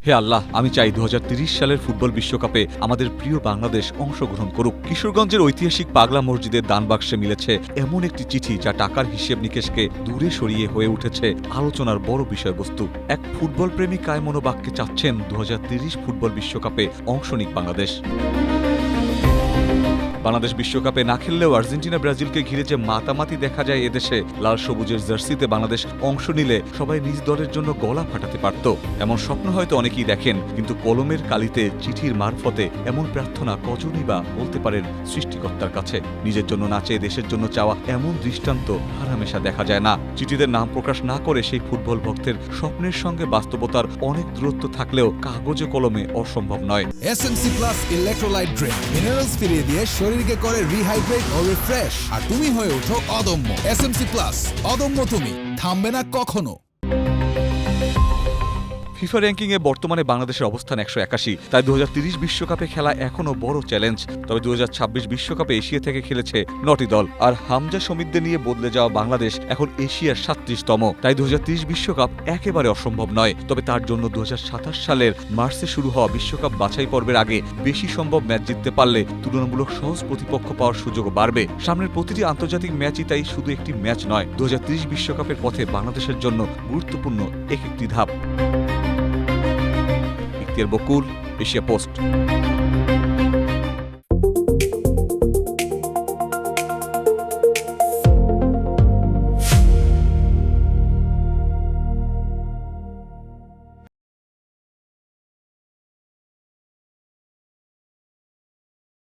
হে আল্লাহ, আমি চাই 2030 সালের ফুটবল বিশ্বকাপে আমাদের প্রিয় বাংলাদেশ অংশগ্রহণ করুক। কিশোরগঞ্জের ঐতিহাসিক পাগলা মসজিদের দান বাক্সে মিলেছে এমন একটি চিঠি যা টাকার হিসেব নিকেশকে দূরে সরিয়ে হয়ে উঠেছে আলোচনার বড় বিষয়বস্তু। এক ফুটবল প্রেমী কায় মনোবাক্যে চাচ্ছেন 2030 ফুটবল বিশ্বকাপে অংশ নিক বাংলাদেশ। বাংলাদেশ বিশ্বকাপে না খেললেও আর্জেন্টিনা ব্রাজিলকে ঘিরে যে মাতামাতি দেখা যায় এদেশে, লাল সবুজের জার্সিতে বাংলাদেশ অংশ নিলে সবাই নিজ দলের জন্য গলা ফাটাতে পারত। এমন স্বপ্ন হয়তো অনেকেই দেখেন, কিন্তু কলমের কালিতে চিঠির মারফতে এমন প্রার্থনা কজনই বা বলতে পারেন সৃষ্টিকর্তার কাছে। নিজের জন্য না চেয়ে দেশের জন্য চাওয়া এমন দৃষ্টান্ত হারামেশা দেখা যায় না। চিঠিদের নাম প্রকাশ না করে সেই ফুটবল ভক্তের স্বপ্নের সঙ্গে বাস্তবতার অনেক দূরত্ব থাকলেও কাগজে কলমে অসম্ভব নয়। SMC plus electrolyte drink minerals ফিরিয়ে দিয়ে শরীরকে করে রিহাইড্রেট ও রিফ্রেশ, আর তুমি হয়ে ওঠো অদম্য। এসএমসি প্লাস, অদম্য তুমি, থামবে না কখনো। ফিফা র্যাঙ্কিংয়ে বর্তমানে বাংলাদেশের অবস্থান 181, তাই 2030 বিশ্বকাপে খেলা এখনও বড় চ্যালেঞ্জ। তবে 2026 বিশ্বকাপে এশিয়া থেকে খেলেছে 9টি দল, আর হামজা সমিতদের নিয়ে বদলে যাওয়া বাংলাদেশ এখন এশিয়ার 37তম। তাই 2030 বিশ্বকাপ একেবারে অসম্ভব নয়। তবে তার জন্য 2027 সালের মার্চে শুরু হওয়া বিশ্বকাপ বাছাই পর্বের আগে বেশি সম্ভব ম্যাচ জিততে পারলে তুলনামূলক সহজ প্রতিপক্ষ পাওয়ার সুযোগও বাড়বে। সামনের প্রতিটি আন্তর্জাতিক ম্যাচই তাই শুধু একটি ম্যাচ নয়, 2030 বিশ্বকাপের পথে বাংলাদেশের জন্য গুরুত্বপূর্ণ একটি ধাপ। বকুল, এশিয়া পোস্ট।